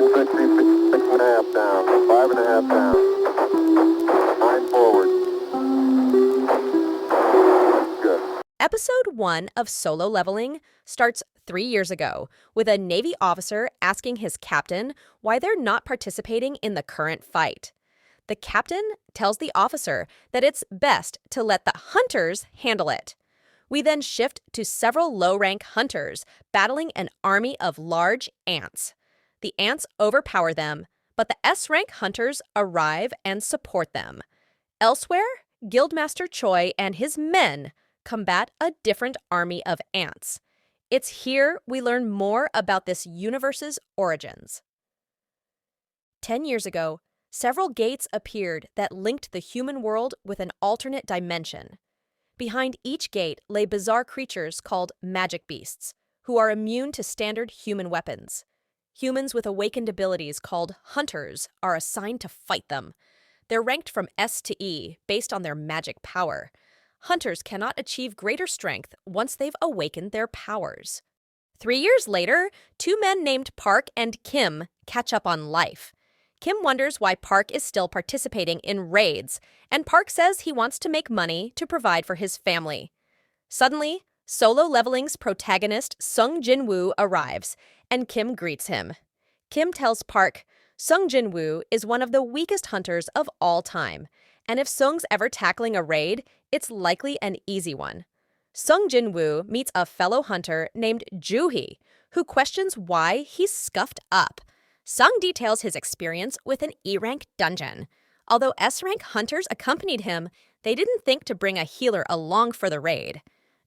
6.5 down, 5.5 down, 9 forward. Good. Episode 1 of Solo Leveling starts 3 years ago with a Navy officer asking his captain why they're not participating in the current fight. The captain tells the officer that it's best to let the hunters handle it. We then shift to several low-rank hunters battling an army of large ants. The ants overpower them, but the S-rank hunters arrive and support them. Elsewhere, Guildmaster Choi and his men combat a different army of ants. It's here we learn more about this universe's origins. 10 years ago, several gates appeared that linked the human world with an alternate dimension. Behind each gate lay bizarre creatures called magic beasts, who are immune to standard human weapons. Humans with awakened abilities called hunters are assigned to fight them. They're ranked from S to E based on their magic power. Hunters cannot achieve greater strength once they've awakened their powers. 3 years later, 2 men named Park and Kim catch up on life. Kim wonders why Park is still participating in raids, and Park says he wants to make money to provide for his family. Suddenly, Solo Leveling's protagonist Sung Jin-woo arrives, and Kim greets him. Kim tells Park, Sung Jin-woo is one of the weakest hunters of all time, and if Sung's ever tackling a raid, it's likely an easy one. Sung Jin-woo meets a fellow hunter named Joo-hee, who questions why he's scuffed up. Sung details his experience with an E-rank dungeon. Although S-rank hunters accompanied him, they didn't think to bring a healer along for the raid.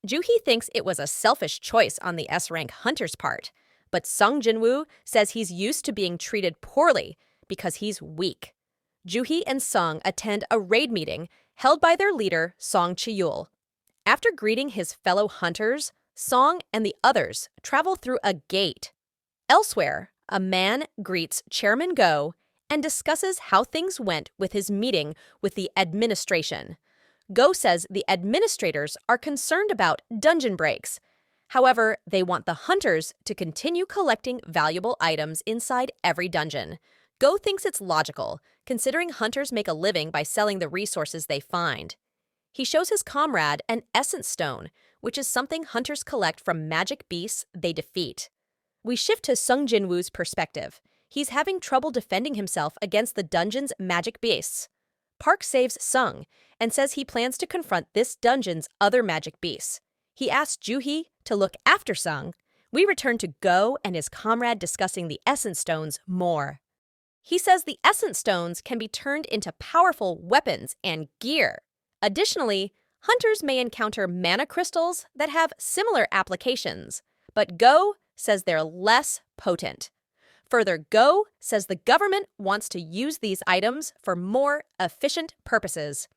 Joo-hee thinks it was a selfish choice on the S-rank hunter's part, but Sung Jin-woo says he's used to being treated poorly because he's weak. Joo-hee and Sung attend a raid meeting held by their leader, Song Chi-yul. After greeting his fellow hunters, Song and the others travel through a gate. Elsewhere, a man greets Chairman Go and discusses how things went with his meeting with the administration. Go says the administrators are concerned about dungeon breaks. However, they want the hunters to continue collecting valuable items inside every dungeon. Go thinks it's logical, considering hunters make a living by selling the resources they find. He shows his comrade an essence stone, which is something hunters collect from magic beasts they defeat. We shift to Sung Jin-woo's perspective. He's having trouble defending himself against the dungeon's magic beasts. Park saves Sung and says he plans to confront this dungeon's other magic beasts. He asks Joo-hee to look after Sung. We return to Go and his comrade discussing the essence stones more. He says the essence stones can be turned into powerful weapons and gear. Additionally, hunters may encounter mana crystals that have similar applications, but Go says they're less potent. Further, Go says the government wants to use these items for more efficient purposes.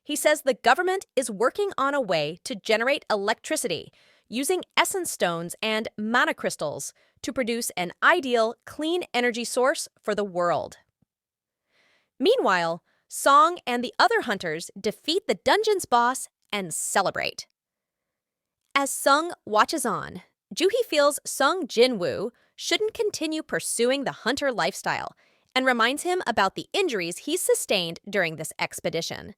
He says the government is working on a way to generate electricity using essence stones and mana crystals to produce an ideal clean energy source for the world. Meanwhile, Song and the other hunters defeat the dungeon's boss and celebrate. As Sung watches on, Joo-hee feels Sung Jin-woo shouldn't continue pursuing the hunter lifestyle and reminds him about the injuries he's sustained during this expedition.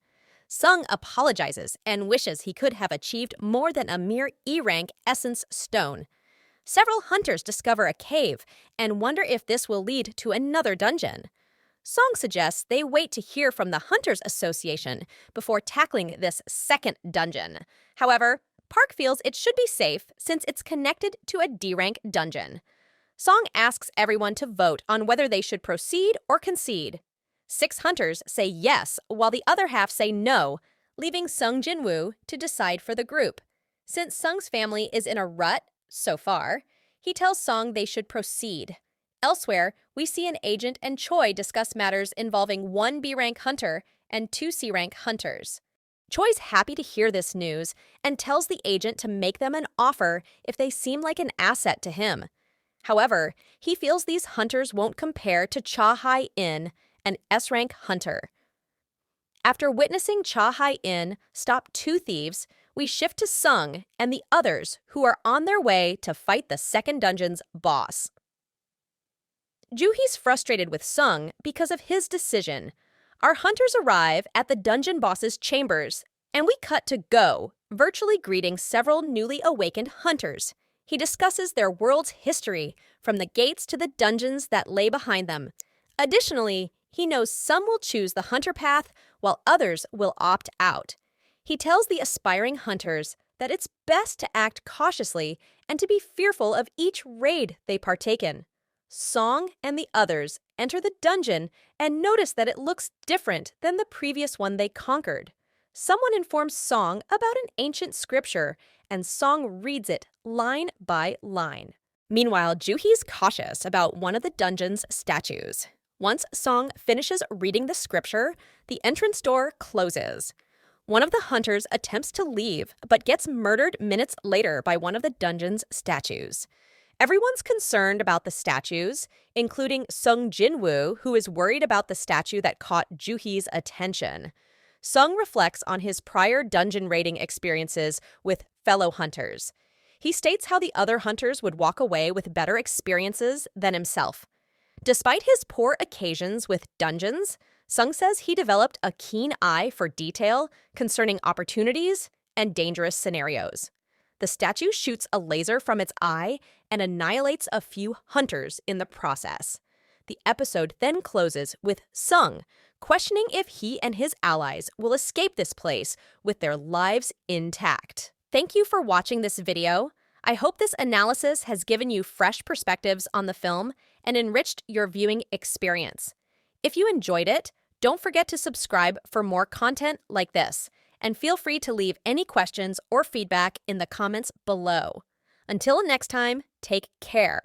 Sung apologizes and wishes he could have achieved more than a mere E-rank essence stone. Several hunters discover a cave and wonder if this will lead to another dungeon. Song suggests they wait to hear from the Hunters Association before tackling this second dungeon. However, Park feels it should be safe since it's connected to a D-rank dungeon. Song asks everyone to vote on whether they should proceed or concede. 6 hunters say yes, while the other half say no, leaving Sung Jin-woo to decide for the group. Since Sung's family is in a rut so far, he tells Song they should proceed. Elsewhere, we see an agent and Choi discuss matters involving 1 B-rank hunter and 2 C-rank hunters. Choi's happy to hear this news and tells the agent to make them an offer if they seem like an asset to him. However, he feels these hunters won't compare to Cha Hai-in, an S-rank hunter. After witnessing Cha Hai-in stop 2 thieves, we shift to Sung and the others who are on their way to fight the second dungeon's boss. Juhi's frustrated with Sung because of his decision. Our hunters arrive at the dungeon boss's chambers, and we cut to Go, virtually greeting several newly awakened hunters. He discusses their world's history, from the gates to the dungeons that lay behind them. Additionally, he knows some will choose the hunter path while others will opt out. He tells the aspiring hunters that it's best to act cautiously and to be fearful of each raid they partake in. Song and the others enter the dungeon and notice that it looks different than the previous one they conquered. Someone informs Song about an ancient scripture, and Song reads it line by line. Meanwhile, Juhi's cautious about one of the dungeon's statues. Once Song finishes reading the scripture, the entrance door closes. One of the hunters attempts to leave, but gets murdered minutes later by one of the dungeon's statues. Everyone's concerned about the statues, including Sung Jinwoo, who is worried about the statue that caught Juhi's attention. Sung reflects on his prior dungeon raiding experiences with fellow hunters. He states how the other hunters would walk away with better experiences than himself. Despite his poor occasions with dungeons, Sung says he developed a keen eye for detail concerning opportunities and dangerous scenarios. The statue shoots a laser from its eye and annihilates a few hunters in the process. The episode then closes with Sung questioning if he and his allies will escape this place with their lives intact. Thank you for watching this video. I hope this analysis has given you fresh perspectives on the film and enriched your viewing experience. If you enjoyed it, don't forget to subscribe for more content like this, and feel free to leave any questions or feedback in the comments below. Until next time, take care.